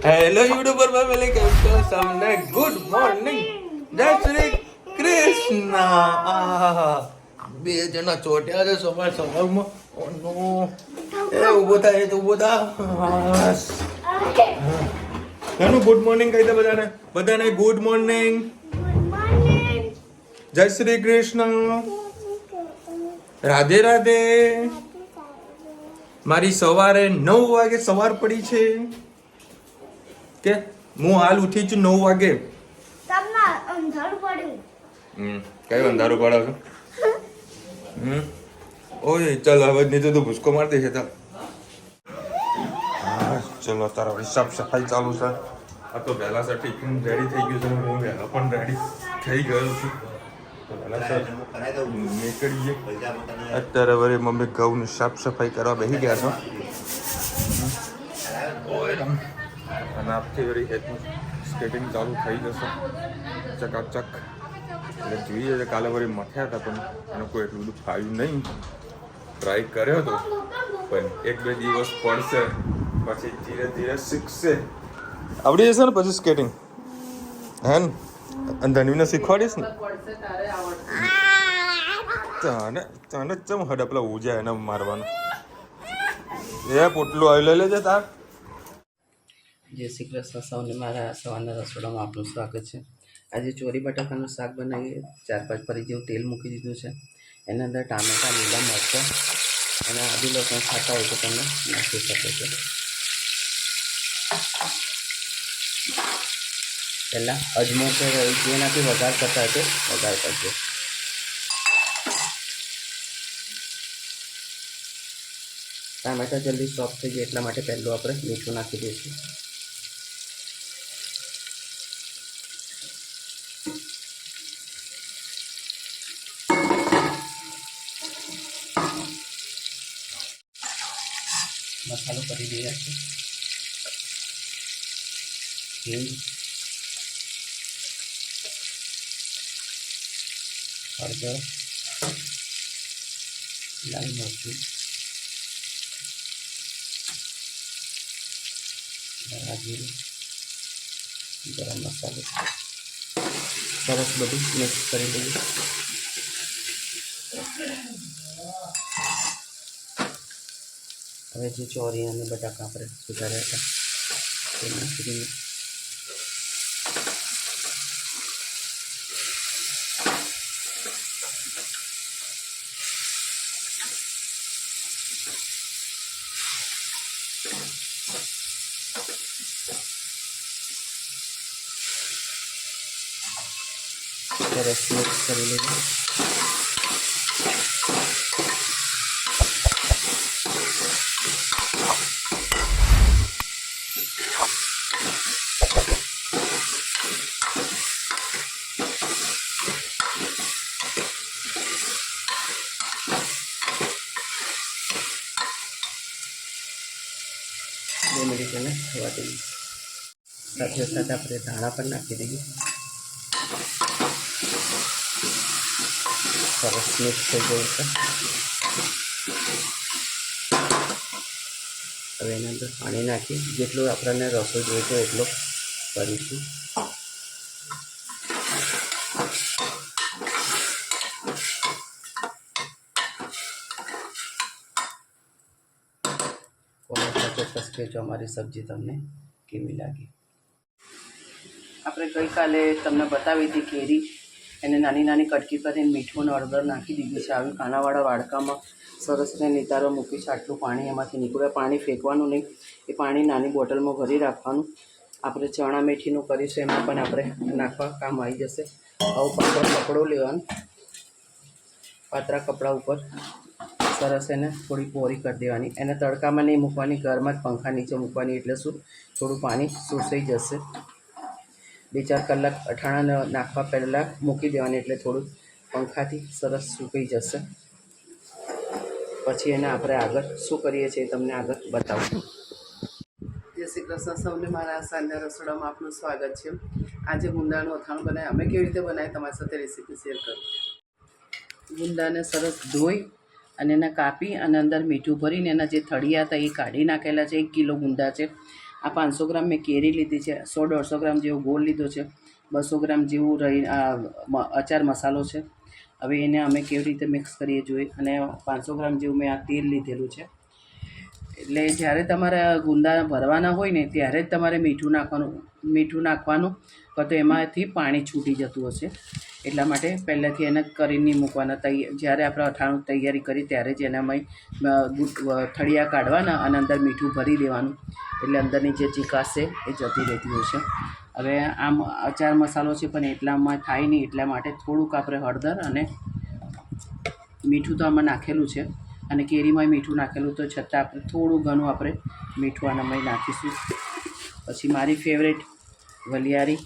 Hello YouTuber family, કેમ છો તમને? ગુડ મોર્નિંગ, જય શ્રી કૃષ્ણ. બે જણા ચોટ્યા છે સવાર સવારમાં. ઓ નો, એ ઊભો થાય તો ઊભો થા. બસ. એનું ગુડ મોર્નિંગ કહી દે બધાને. બધાને ગુડ મોર્નિંગ. જય શ્રી કૃષ્ણ. રાધે રાધે. મારી સવારે 9 વાગે સવાર પડી છે કે હું હાલ ઉઠી છું 9 વાગે. તમને અંધારું પડ્યું. કયું અંધારું પડે છે? ઓય ચાલ હવે નહીં તો ભૂસકો મારી દે છે. ચાલ હા ચલો તારા હિસાબ સફાઈ ચાલુ છે. આ તો વહેલા સર ટિફિન રેડી થઈ ગયું છે. હું વહેલા પણ રેડી થઈ ગયો છું. તો વહેલા સર નીકળીએ. અત્યારે વળી મમ્મી ઘઉંની સાફ સફાઈ કરવા બેસી ગયા છો. અને આપથી વળી હેતનું સ્કેટિંગ ચાલુ થઈ જશે ચકાચક. એટલે જોઈએ છે. કાલે વળી મથ્યા હતા પણ એને કોઈ એટલું બધું ફાવ્યું નહીં. ટ્રાય કર્યો હતો પણ 1-2 દિવસ પડશે પછી ધીરે ધીરે શીખશે. આવડી જશે ને પછી સ્કેટિંગ હે ને? અને ધનવીને શીખવાડીશ ને તને તને ચમ હડે પેલા ઉજા એને મારવાનું. એ પોટલું આવી લઈ લેજે તાર. જય શ્રી કૃષ્ણ. સૌને મારા સવારના રસોડામાં આપનું સ્વાગત છે. આજે ચોરી બટાકાનું શાક બનાવીએ. 4-5 પરી જેવું તેલ મૂકી દીધું છે. એના અંદર ટામેટાં, લીલા મરચાં અને આદુ લસણ ખાતા હોય તો તમે નાખી શકો છો. પહેલાં અજમો કે જેનાથી વઘાર કરતા હતો વઘાર કરજો. ટામેટાં જલ્દી સોફ્ટ થઈ જાય એટલા માટે પહેલું આપણે મીઠું નાખી દઈશું. મસાલો કરી રહ્યા છે. હિંગ, હળદર, લાલ મરચું, ધાણા જીરું, ગરમ મસાલો સરસ બધું મિક્સ કરી દઈએ. હવે જે ચોરી અને બટાકા આપણે સુધાર્યા હતા તે નાખી દઈએ. સરસ મિક્સ કરી લઈએ. બે મિનિટ એને થવા દઈએ. સાથે સાથે આપણે ધાણા પણ નાખી દઈએ. સરસ મિક્સ થઈ ગયું છે. હવે એના અંદર પાણી નાખી જેટલું આપણને રસો જોઈતો એટલો કરીશું. કોમેન્ટમાં ચોક્કસ કહેજો અમારી સબ્જી તમને કેવી લાગી. આપણે ગઈકાલે તમને બતાવી હતી કેરી, એને નાની નાની કટકી કરીને મીઠું અને હળદર નાખી દીધું છે. આવી કાણાવાળા વાડકામાં સરસ રીતે નિતારો મૂકી છે. આટલું પાણી એમાંથી નીકળે. પાણી ફેંકવાનું નહીં, એ પાણી નાની બોટલમાં ભરી રાખવાનું. આપણે ચણા મેથીનું કરીશું એમાં પણ આપણે નાખવા કામ આવી જશે. આવું પાતળો કપડો લેવાનું, પાતળા કપડા ઉપર સરસ એને થોડી પોરી કરી દેવાની. એને તડકામાં નહીં મૂકવાની, ઘરમાં જ પંખા નીચે મૂકવાની. એટલે શું થોડું પાણી શોષાઈ જશે. 2-4 કલાક અઠાણા નાખવા પહેલાં મૂકી દેવાની એટલે થોડું પંખાથી સરસ સૂકાઈ જશે. પછી એને આપણે આગળ શું કરીએ છીએ તમને આગળ બતાવું. જય શ્રી કૃષ્ણ. સૌને મારા સાંજના રસોડામાં આપનું સ્વાગત છે. આજે ગુંદાનું અથાણું બનાવ્યા. અમે કેવી રીતે બનાવી તમારી સાથે રેસીપી શેર કરું. ગુંદાને સરસ ધોઈ અને એને કાપી અને અંદર મીઠું ભરીને એના જે થળિયા હતા એ કાઢી નાખેલા છે. 1 કિલો ગુંદા છે. આ 500 ગ્રામ મેં કેરી લીધી છે, 100-150 ગ્રામ જેવો ગોળ લીધો છે, 200 ગ્રામ જેવું અચાર મસાલો છે. હવે એને અમે કેવી રીતે મિક્સ કરીએ જોઈએ. અને 500 ગ્રામ જેવું મેં આ તેલ લીધેલું છે. એટલે જ્યારે તમારે ગુંદા ભરવાના હોય ને ત્યારે જ તમારે મીઠું નાખવાનું કાં તો એમાંથી પાણી છૂટી જતું હશે. એટલા માટે પહેલાંથી એને કરીને નહીં મૂકવાના. જ્યારે આપણે અથાણું તૈયારી કરી ત્યારે જ એનામાં થળિયા કાઢવાના અને અંદર મીઠું ભરી દેવાનું, એટલે અંદરની જે ચીકાશ છે એ જતી રહેતી હોય છે. હવે આમ અચાર મસાલો છે પણ એટલામાં થાય નહીં, એટલા માટે થોડુંક આપણે હળદર અને મીઠું તો આમાં નાખેલું છે અને કેરીમાં મીઠું નાખેલું, તો છતાં આપણે થોડું ઘણું આપણે મીઠું આનામાં નાખીશું. પછી મારી ફેવરેટ વલિયારી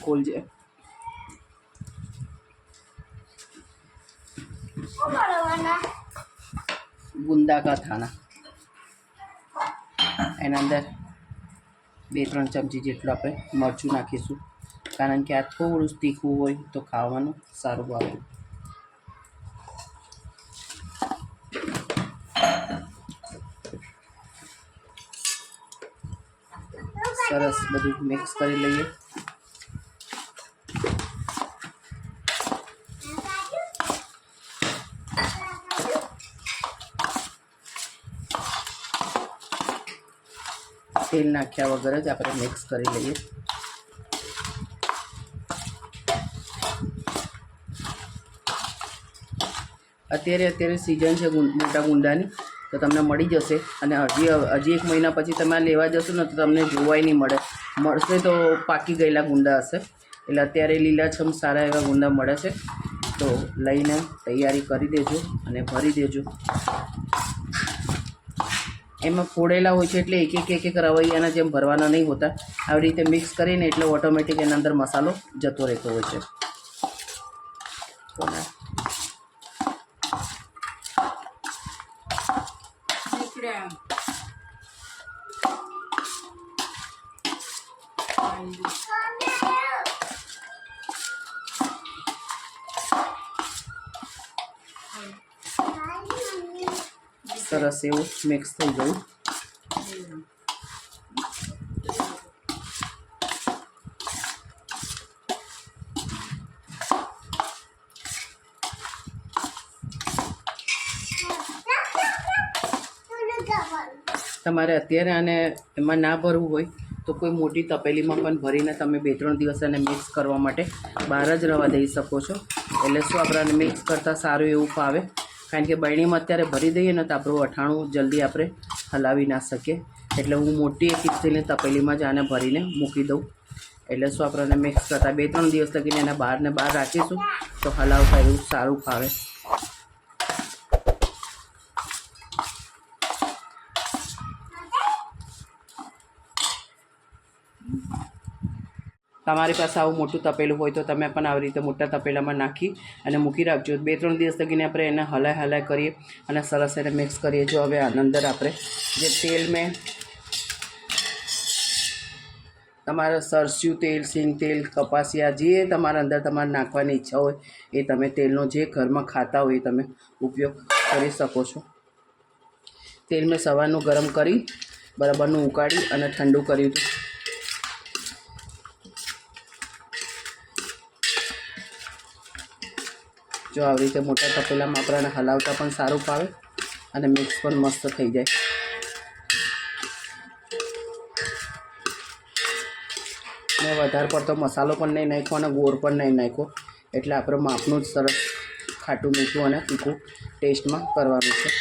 ખોલજે. ગુંદા કા થાના, એના અંદર 2-3 ચમચી જેટલું આપણે મરચું નાખીશું, કારણ કે આ થોડું તીખું હોય તો ખાવાનું સારું આવે. સરસ બધું મિક્સ કરી લઈએ. તેલ નાખ્યા વગર જ આપણે મિક્સ કરી લઈએ. અત્યારે સિઝન છે મોટા ગુંદાની, તો તમને મળી જશે. અને હજી 1 મહિના પછી તમે લેવા જશો ને તો તમને જોવાય નહીં મળશે તો પાકી ગયેલા ગુંદા હશે. એટલે અત્યારે લીલાછમ સારા એવા ગુંદા મળે છે, તો લઈને તૈયારી કરી દેજો અને ભરી દેજો. એમાં ફોડેલા હોય છે એટલે એક રવૈયાના જેમ ભરવાના નહીં હોતા. આવી રીતે મિક્સ કરીને એટલે ઓટોમેટિક એના અંદર મસાલો જતો રહેતો હોય છે. સરસ એવું મિક્સ થઈ ગયું. તમારે અત્યારે આને એમાં ના ભરવું હોય તો કોઈ મોટી તપેલીમાં પણ ભરીને તમે 2-3 દિવસ એને મિક્સ કરવા માટે બહાર જ રવા દઈ શકો છો. એટલે શું આપણને મિક્સ કરતાં સારું એવું ફાવે, કારણ કે બરણીમાં અત્યારે ભરી દઈએ ને તો આપણું અથાણું જલ્દી આપણે હલાવી ના શકીએ. એટલે હું મોટી એક સ્ટીલની તપેલીમાં જ આને ભરીને મૂકી દઉં. એટલે શું આપણને મિક્સ કરતાં 2-3 દિવસ લગીને એને બહાર રાખીશું તો હલાવતા એવું સારું ફાવે. તમારી પાસે આવું મોટું તપેલું હોય તો તમે પણ આવી રીતે મોટા તપેલામાં નાખી અને મૂકી રાખજો. 2-3 દિવસ લગીને આપણે એને હલાય કરીએ અને સરસ એને મિક્સ કરીએ. જો હવે આની અંદર આપણે જે તેલ મેં તમારે સરસ્યું તેલ, સિંગ તેલ, કપાસિયા, જે તમારા અંદર તમારે નાખવાની ઈચ્છા હોય એ તમે તેલનો જે ઘરમાં ખાતા હોય એ તમે ઉપયોગ કરી શકો છો. તેલ મેં સવારનું ગરમ કરી બરાબરનું ઉકાળી અને ઠંડુ કર્યું હતું. જો આવી રીતે મોટા તપેલામાં આપણને હલાવતા પણ સારું ફાવે અને મિક્સ પણ મસ્ત થઈ જાય. મેં વધારે પડતો મસાલો પણ નહીં નાખ્યો અને ગોળ પણ નહીં નાખ્યો, એટલે આપણે માપનું જ સરસ ખાટું મીઠું અને તીખું ટેસ્ટમાં કરવાનું છે.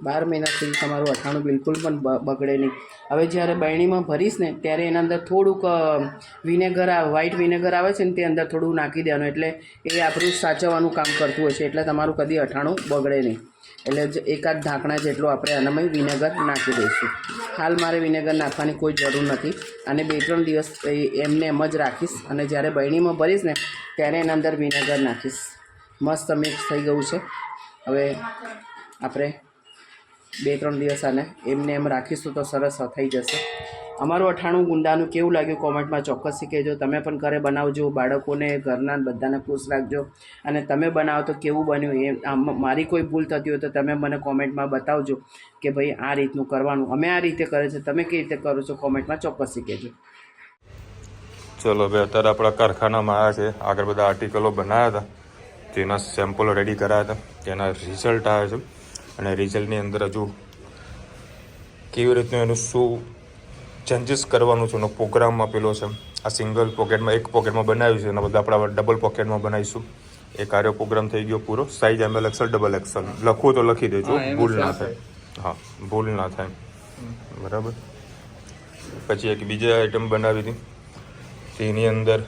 બાર મહિના સુધી તમારું અથાણું બિલકુલ પણ બગડે નહીં. હવે જ્યારે બરણીમાં ભરીશ ને ત્યારે એના અંદર થોડુંક વિનેગર વ્હાઇટ વિનેગર આવે છે ને તે અંદર થોડું નાખી દેવાનું, એટલે એ આપણું સાચવવાનું કામ કરતું હોય છે. એટલે તમારું કદી અથાણું બગડે નહીં. એટલે જ એકાદ ઢાંકણા જેટલું આપણે આનામાં વિનેગર નાખી દઈશું. હાલ મારે વિનેગર નાખવાની કોઈ જરૂર નથી. અને 2-3 દિવસ એમને એમ જ રાખીશ અને જ્યારે બરણીમાં ભરીશ ને ત્યારે એના અંદર વિનેગર નાખીશ. મસ્ત મિક્સ થઈ ગયું છે. હવે આપણે 2-3 દિવસ આને એમને એમ રાખીશું તો સરસ થઈ જશે. અમારું અઠાણું ગુંદાનું કેવું લાગ્યું કોમેન્ટમાં ચોક્કસથી કહેજો. તમે પણ ઘરે બનાવજો, બાળકોને ઘરના બધાને ખુશ રાખજો. અને તમે બનાવો તો કેવું બન્યું એ મારી કોઈ ભૂલ થતી હોય તો તમે મને કોમેન્ટમાં બતાવજો કે ભાઈ આ રીતનું કરવાનું. અમે આ રીતે કરે છે, તમે કેવી રીતે કરો છો કોમેન્ટમાં ચોક્કસથી કહેજો. ચલો ભાઈ, અત્યારે આપણા કારખાનામાં આવ્યા છે. આગળ બધા આર્ટિકલો બનાવ્યા હતા, તેના સેમ્પલો રેડી કરાયા હતા, તેના રિઝલ્ટ આવ્યા છે. અને રિઝલ્ટની અંદર હજુ કેવી રીતનું એનું શું ચેન્જીસ કરવાનું છે એનો પ્રોગ્રામ આપેલો છે. આ સિંગલ પોકેટમાં એક પોકેટમાં બનાવ્યું છે અને બધા આપણે ડબલ પોકેટમાં બનાવીશું. એ કાર્ય પ્રોગ્રામ થઈ ગયો પૂરો. સાઇઝ ML XL XXL લખવું તો લખી દેજો, ભૂલ ના થાય. હા, ભૂલ ના થાય, બરાબર. પછી એક બીજી આઈટમ બનાવી હતી, તેની અંદર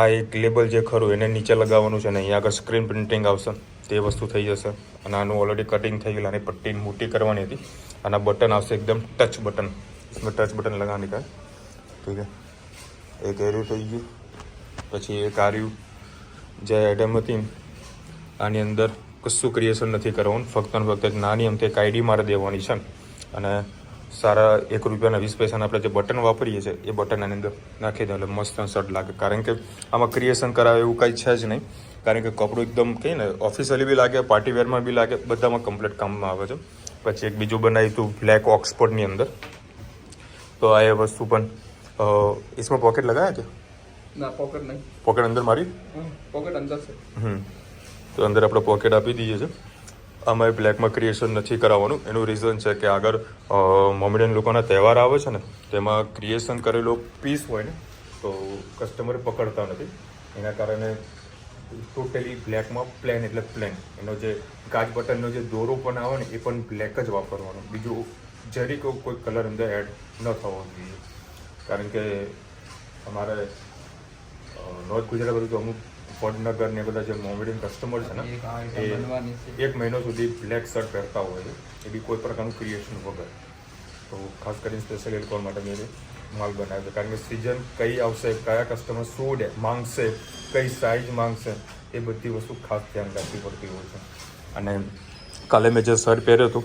આ એક લેબલ જે ખરું એને નીચે લગાવવાનું છે અને અહીંયા આગળ સ્ક્રીન પ્રિન્ટિંગ આવશે, તે વસ્તુ થઈ જશે. અને આનું ઓલરેડી કટિંગ થઈ ગયેલું, આની પટ્ટી મોટી કરવાની હતી. આના બટન આવશે એકદમ ટચ બટન, इसमें टच बटन लगाने का, ठीक है. एक एरियो થઈ ગયું. પછી એક આર્યું જે આઈટમ હતી આની અંદર કશું ક્રિએશન નથી કરવાનું, ફક્ત ને ફક્ત નાની અમથી એક આઈડી મારે દેવાની છે. અને સારા 1 રૂપિયાના 20 પૈસાના આપણે જે બટન વાપરીએ છીએ એ બટન આની અંદર નાખી દે એટલે મસ્ત શર્ટ લાગે. કારણ કે આમાં ક્રિએશન કરાવે એવું કંઈ છે જ નહીં. કારણ કે કપડું એકદમ કહીએ ને ઓફિશિયલી બી લાગે, પાર્ટી વેરમાં બી લાગે, બધામાં કમ્પ્લીટ કામમાં આવે છે. પછી એક બીજું બનાવ્યું હતું બ્લેક ઓક્સફોર્ડની અંદર. तो आ वस्तु पण इसमें पॉकेट लगाया क्या? ना पॉकेट नहीं, पॉकेट अंदर मारी, पॉकेट अंदर से. તો અંદર આપણે પોકેટ આપી દઈએ છીએ. આમાં બ્લેકમાં ક્રિએશન નથી કરાવવાનું. એનું રીઝન છે કે આગળ મોમેડિયન લોકોના તહેવાર આવે છે ને તેમાં ક્રિએશન કરેલો પીસ હોય ને તો કસ્ટમર પકડતા નથી. એના કારણે ટોટલી બ્લેકમાં પ્લેન એટલે પ્લેન. એનો જે કાચ બટનનો જે દોરો પણ આવે ને એ પણ બ્લેક જ વાપરવાનો. બીજું જરી કોઈ કલર અંદર એડ ન થવો જોઈએ. કારણ કે અમારે નોર્થ ગુજરાત બધું તો અમુક વડનગર ને બધા જે મોમેડિયન કસ્ટમર છે ને એ 1 મહિનો સુધી બ્લેક શર્ટ પહેરતા હોય છે, એ બી કોઈ પ્રકારનું ક્રિએશન વગર. તો ખાસ કરીને સ્પેશિયલ એ લોકો માટે મેં માલ બનાવ્યો છે. કારણ કે સિઝન કઈ આવશે, કયા કસ્ટમર શું માંગશે, કઈ સાઇઝ માંગશે, એ બધી વસ્તુ ખાસ ધ્યાન રાખવી પડતી હોય છે. અને કાલે મેં જે શર્ટ પહેર્યો હતો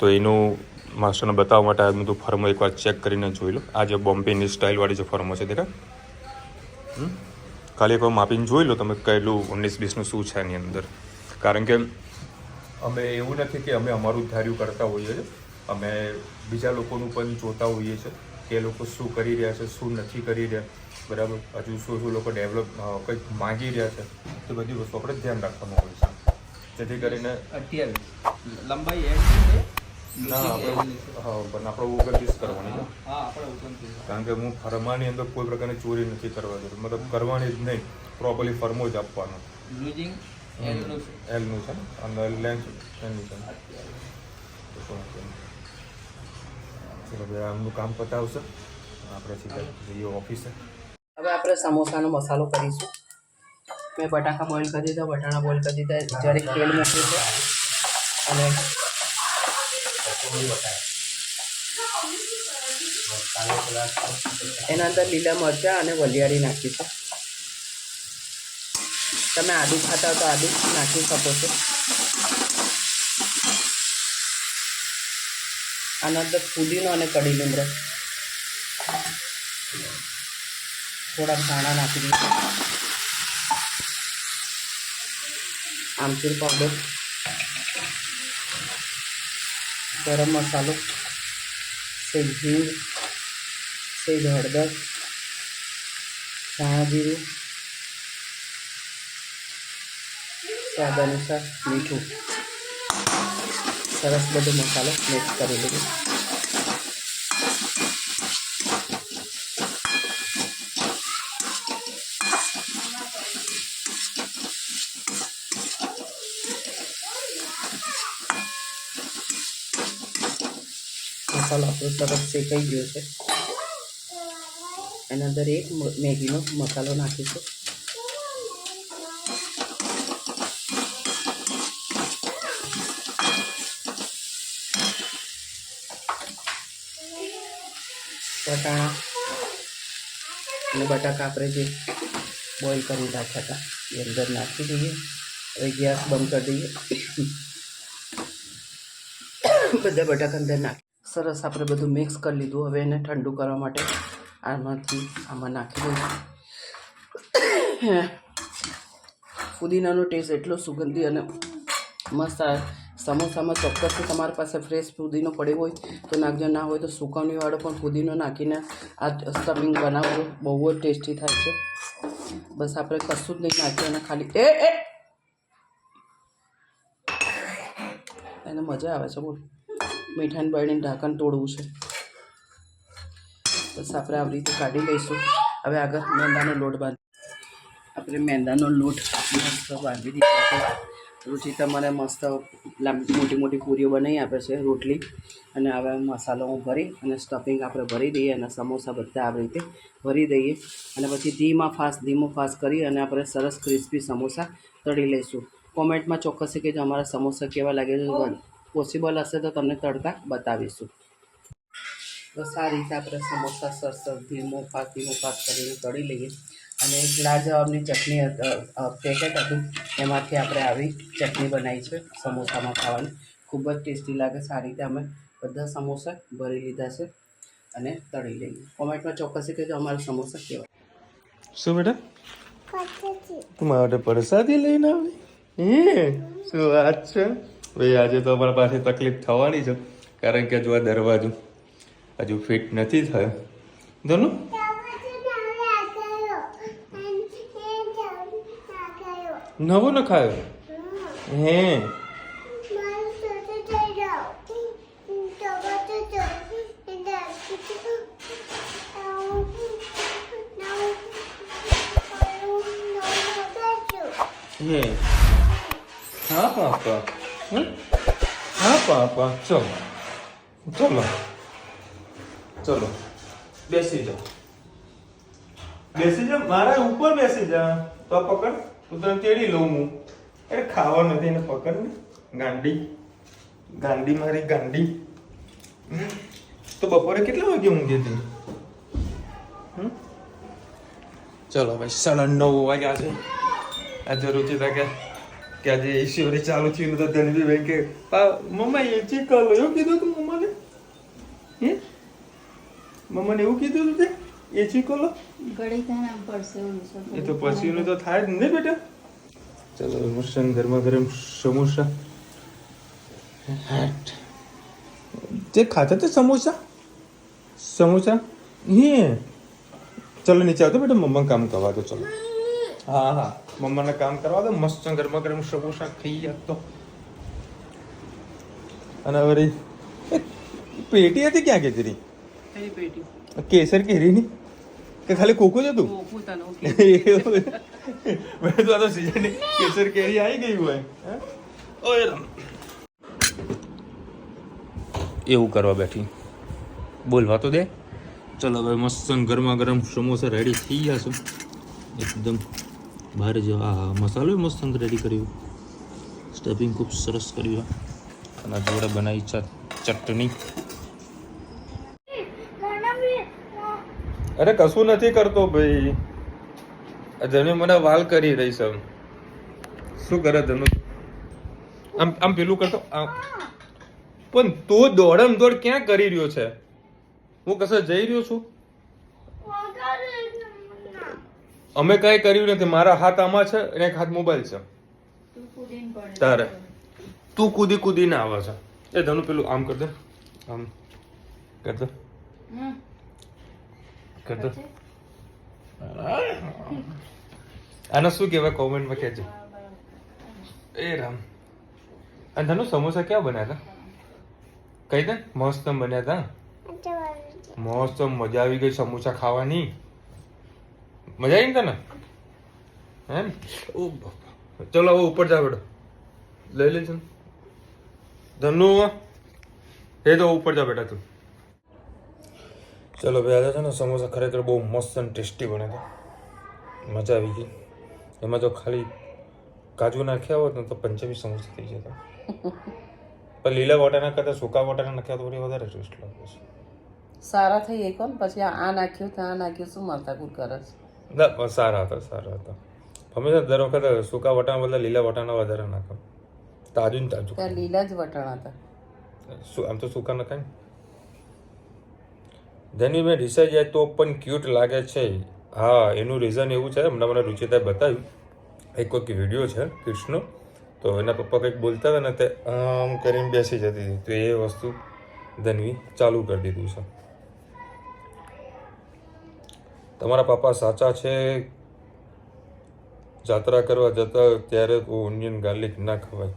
તો એનું માસ્ટરને બતાવવા માટે આ બધું ફર્મો એકવાર ચેક કરીને જોઈ લો. આ જે બોમ્બેની સ્ટાઇલવાળી જે ફર્મો છે દેખા, ખાલી એકવાર માપીને જોઈ લો તમે કહેલું 19-20નું શું છે એની અંદર. કારણ કે અમે એવું નથી કે અમે અમારું ધાર્યું કરતા હોઈએ છીએ, અમે બીજા લોકોનું પણ જોતા હોઈએ છીએ કે એ લોકો શું કરી રહ્યા છે, શું નથી કરી રહ્યા, બરાબર. હજુ શું લોકો ડેવલપ કંઈક માંગી રહ્યા છે, તે બધી વસ્તુ આપણે ધ્યાન રાખવાનું હોય છે. જેથી કરીને 28 લંબાઈ એડ છે ના આપણે પણ આપણે 29 કરવાની છે. હા, આપણે 29. કારણ કે હું ફરમાની અંદર કોઈ પ્રકારની ચોરી નથી કરવા દઉં, મતલબ કરવાની જ નહીં, પ્રોપરલી ફરમો જ આપવાનો. લૂઝિંગ એલનું છે, એલનું છે અને લેન્થ એનું છે. ચલો ભાઈ આમનું કામ પતાવશે, આપણે સીધા જઈએ ઓફિસે. હવે આપણે સમોસાનો મસાલો કરીશું. મેં બટાકા બોઇલ કરી દીધા, વટાણા બોઇલ કરી દીધા, જ્યારે તેલ મૂક્યું છે અને એના અંદર લીલા મરચાં અને વલિયાળી નાખીશું. તમે આદુ ખાતા હો તો આદુ નાખી શકો છો. આના અંદર ફુદીનો અને કઢી લીમડો, થોડા ધાણા નાખી દઈશું, આમચૂર પાવડર, ગરમ મસાલો, સેજ હિંગ, સેજ હળદર, ધાણા જીરું, સ્વાદ અનુસાર મીઠું. સરસ બધો મસાલો મિક્સ કરી લીધો. મસાલો આપણો સરસ શેકાઈ ગયો છે. એના અંદર એક મેગીનો મસાલો નાખીશું. વટાણા અને બટાકા આપણે જે બોઇલ કરી રાખ્યા હતા એ અંદર નાખી દઈએ. હવે ગેસ બંધ કરી દઈએ. બધા બટાકા અંદર નાખી સરસ આપણે બધું મિક્સ કરી લીધું. હવે એને ઠંડુ કરવા માટે આમાં નાખી દઈશું. ફુદીનાનો ટેસ્ટ એટલો સુગંધી અને મસ્ત આવે. સમોસામાં ચોક્કસથી તમારી પાસે ફ્રેશ ફુદીનો પડ્યો હોય તો નાખજો, ના હોય તો સુકવણીવાળો પણ ફુદીનો નાખીને આ સ્ટફિંગ બનાવવું બહુ જ ટેસ્ટી થાય છે. બસ આપણે કશું જ નહીં નાખ્યું અને ખાલી એને મજા આવે છે. બોલ મીઠાને બળીને ઢાંકણ તોડવું છે. બસ આપણે આવી રીતે કાઢી લઈશું. હવે આગળ મેંદાનો લોટ આપણે મેંદાનો લોટ મસ્ત બાંધી દીધો છે. રુચિતા મને મસ્ત મોટી મોટી પૂરીઓ બનાવી આપે છે રોટલી. અને હવે મસાલો હું ભરી અને સ્ટફિંગ આપણે ભરી દઈએ અને સમોસા બધા આવી રીતે ભરી દઈએ અને પછી ધીમો ફાસ્ટ કરી અને આપણે સરસ ક્રિસ્પી સમોસા તળી લઈશું. કોમેન્ટમાં ચોક્કસથી કહેજો અમારા સમોસા કેવા લાગે છે. પોસિબલ હશે તો તમને તળતા બતાવીશું. બસ આ રીતે આપણે સમોસા સરસ ધીમો ફાસ્ટ કરીને તળી લઈએ. અને એક લાજવાબની ચટણી પેકેટ હતું એમાંથી આપણે આવી ચટણી બનાવી છે સમોસામાં ખાવાની. ખૂબ જ ટેસ્ટી લાગે છે. આ રીતે અમે બધા સમોસા ભરી લીધા છે અને તળી લઈએ. કોમેન્ટમાં ચોક્કસથી કહેજો અમારા સમોસા કેવા. શું બેટા તું મારા માટે પરસાદી લઈને આવી? શું વાત છે ભાઈ? આજે તો અમારા પાસે તકલીફ થવાની છે કારણ કે જો આ દરવાજો હજુ ફિટ નથી થયો. ધનુ નવો ન ખાયો હે? હે હા પાપા હા પાપા ચલો ચલો ચલો બેસી જાઓ મારા ઉપર બેસી જા. તો પકડ તું તને તેડી લઉં હું. અરે ખાવા નથી એને પકડ ને ગાંડી મારી ગાંડી. તો બપોરે કેટલા વાગે ઊંઘી હતી? ચલો ભાઈ 9:30 વાગ્યા છે. આજે રુચિતા કે આજે ઈશ્વરી ચાલુ થયું તો ધનવી ભાઈ કે મમ્મા એ ચીકલો એવું કીધું તું મમ્માને? મમ્માને એવું કીધું તું તે એ ચીકલો એ તો પછી તો થાય જ નહીં બેટા. ચલો મસ્ત ગરમા ગરમ સમોસા જે ખાતા તે સમોસા હે. ચલો નીચે આવતો બેટા મમ્મા કામ કરવા દો. ચલો હા મમ્માને કામ કરવા દો. મસ્ત ગરમા ગરમ સમોસા ખાઈ તો. અને હવે પેટી હતી ક્યાં કેરી? કેસર કેરી ની કે ખાલી કોકું જ હતું? મેં તો આ તો સીઝન કેસર કેરી આવી ગઈ હોય. એવું કરવા બેઠી બોલવા તો દે. ચલો હવે મસ્ત ગરમા ગરમ સમોસા રેડી થઈ ગયા છે એકદમ બહાર જવા. મસાલો મસ્ત રેડી કર્યું. સ્ટફિંગ ખૂબ સરસ કર્યું અને જોડે બનાવી ચટણી. અરે કશું નથી કરતો ભાઈ. ધનુ મને વાલ કરી રહી છે. શું કરે ધનુ? આમ પેલું કરતો પણ તું દોડમ દોડ ક્યાં કરી રહ્યો છે? હું કશે જઈ રહ્યો છું? અમે કઈ કર્યું નથી. મારા હાથ આમાં છે અને એક હાથ મોબાઈલ છે. તારે તું કૂદીને આવે છે. એ ધનુ પેલું આમ કર દે. આમ કર દે. આને શું કહેવાય કોમેન્ટમાં કહેજો. એ રામ. અને ધનુ સમોસા ક્યાં બન્યા હતા? કઈ દે. મસ્ત બન્યા હતા. મસ્ત મજા આવી ગઈ સમોસા ખાવાની. મજા આવી ને તને? હે ચલો હવે ઉપર જા બેટો. લઈ લેજો ધનુ. એ તો ઉપર જા બેટા તું. ચલો ભાઈ આજે છે ને સમોસા ખરેખર બહુ મસ્ત અને ટેસ્ટી બને છે. મજા આવી ગઈ. એમાં જો ખાલી કાજુ નાખ્યા હોત ને તો પંજાબી સમોસા થઈ જતા. પણ લીલા વટાણા કરતાં સૂકા વટાણા નાખ્યા તો વળી વધારે ટેસ્ટ લાગે છે. સારા થઈ એક ને પછી આ નાખ્યું ત્યાં નાખ્યું શું માથાકૂટ કરે છે? ના પણ સારા હતા હંમેશા દર વખતે સૂકા વટાણા બદલે લીલા વટાણા વધારે નાખો, તાજું ને તાજું. ત્યાં લીલા જ વટાણા હતા. આમ તો સૂકા નખાય. ધની મેં ડિસાઈ જાય તો પણ ક્યુટ લાગે છે. હા, એનું રીઝન એવું છે, હમણાં મને રુચિતાએ બતાવ્યું. એક કોઈક વિડીયો છે કિડ્સનો, તો એના પપ્પા કંઈક બોલતા હતા ને તે આમ કરીને બેસી જતી હતી, તો એ વસ્તુ ધનવી ચાલુ કરી દીધું છે. તમારા પપ્પા સાચા છે. જાત્રા કરવા જતા ત્યારે ઓનિયન ગાર્લિક ના ખવાય.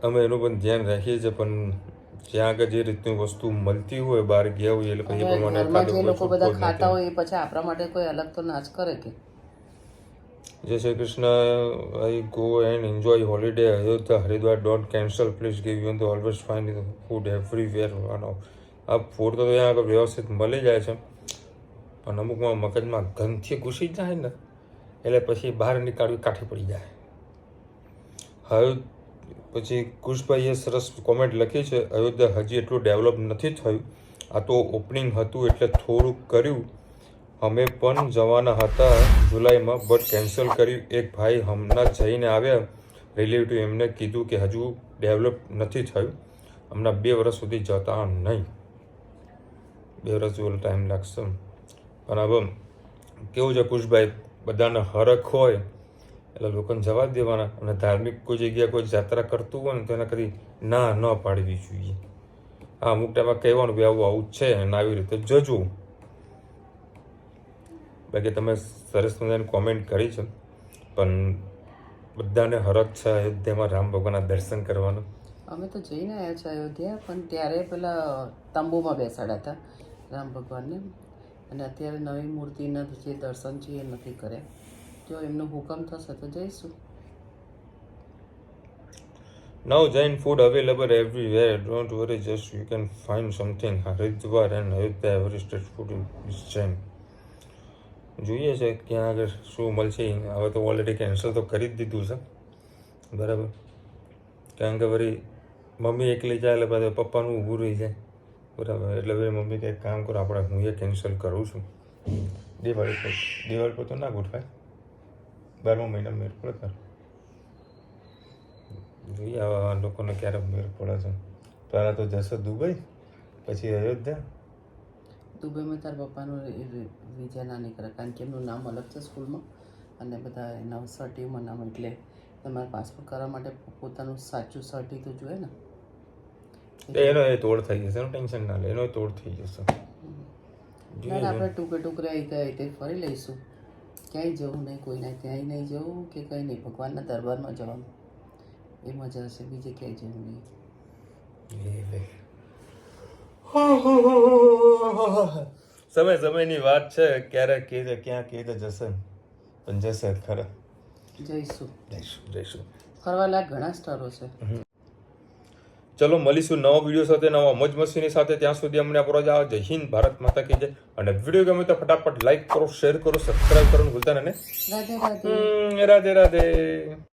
અમે એનું પણ ધ્યાન રાખીએ છીએ, પણ જ્યાં આગળ જે રીતની વસ્તુ મળતી હોય બહાર ગયા હોય એટલે પછી પ્રમાણે ઘરમાં જે લોકો બધા ખાતા હોય એ પછી આપણા માટે કોઈ અલગ તો ના જ કરે કે. જય Shri Krishna. I go and enjoy holiday Ayodhya Haridwar. Don't cancel please give you the always find food everywhere. આ ફૂડ તો ત્યાં આગળ વ્યવસ્થિત મળી જાય છે, પણ અમુકમાં મગજમાં ગંધથી ઘૂસી જાય ને એટલે પછી બહાર નીકાળવી કાઠી પડી જાય. હવે પછી કુશભાઈએ સરસ કોમેન્ટ લખી છે, અયોધ્યા હજી એટલું ડેવલપ નથી થયું. આ તો ઓપનિંગ હતું એટલે થોડુંક કર્યું. અમે પણ જવાના હતા જુલાઈમાં, બટ કેન્સલ કર્યું. એક ભાઈ હમણાં જઈને આવ્યા રિલેટિવ, એમને કીધું કે હજુ ડેવલપ નથી થયું, હમણાં 2 વર્ષ સુધી જતા નહીં. 2 વર્ષ જેવો ટાઈમ લાગશે. પણ હવે કેવું છે કુશભાઈ, બધાને હરખ હોય એટલે લોકોને જવા જ દેવાના. અને ધાર્મિક કોઈ જગ્યાએ કોઈ જાત્રા કરતું હોય ને તો એને કદી ના ન પાડવી જોઈએ. હા, અમુક ટાઈમમાં કહેવાનું કે આવું આવું જ છે અને આવી રીતે જજો. બાકી તમે સરસ મજાની કોમેન્ટ કરી છે, પણ બધાને હરખ છે અયોધ્યામાં રામ ભગવાનના દર્શન કરવાનું. અમે તો જઈને આવ્યા છે અયોધ્યા, પણ ત્યારે પેલા તંબુમાં બેસાડ્યા હતા રામ ભગવાનને, અને અત્યારે નવી મૂર્તિના જે દર્શન છે એ નથી કર્યા. જો એમનો હુકમ થશે તો જઈશું. Now Jain food available everywhere. Don't worry, just you can find something. Haridwar and Ayodhya every street food is Jain. જોઈએ છે ક્યાં આગળ શું મળશે. હવે તો ઓલરેડી કેન્સલ તો કરી જ દીધું છે, બરાબર. કારણ કે વળી મમ્મી એકલી જાય એટલે બધા પપ્પાનું ઊભું રહી જાય, બરાબર. એટલે ભાઈ મમ્મી કંઈક કામ કરો, આપણે હું એ કેન્સલ કરું છું. દિવાળી પર તો ના ગોઠવાય, 12મા મહિના મેળ પડે તાર. જોઈએ આવા લોકોને ક્યારે મેળ પડે છે. પહેલાં તો જશે દુબઈ, પછી અયોધ્યા. દુબઈમાં તાર પપ્પાનું વિઝા ના નીકળે, કારણ કે એમનું નામ અલગ છે સ્કૂલમાં, અને બધા એના સર્ટીમાં નામ, એટલે તમારે પાસપોર્ટ કરવા માટે પોતાનું સાચું સર્ટી તો જોઈએ ને. એનો એ તોડ થઈ જશે, ટેન્શન ના લે, એનો તોડ થઈ જશે. આપણે ટુકડે અહીં ગયા તે ફરી લઈશું. ક્યાંય જવું નહીં, કોઈના ત્યાંય નહીં જવું કે કંઈ નહીં, ભગવાનના દરબારમાં જવાનું એ મજા હશે, બીજે ક્યાંય જવું નહીં. સમયની વાત છે, ક્યારે કે ક્યાં કે જશે, પણ જશે ખરા. જઈશું. ફરવાલાયક ઘણા સ્થળો છે. ચલો મળીશું નવા વિડીયો સાથે, નવા મોજ મસ્તીની સાથે. ત્યાં સુધી અમને આપણો જાઓ. જય હિન્દ, ભારત માતા કી જય. અને વિડીયો ગમે તો ફટાફટ લાઈક કરો, શેર કરો, સબસ્ક્રાઇબ કરવાનું ભૂલતા નહીં. રાધે રાધે. રાધે રાધે.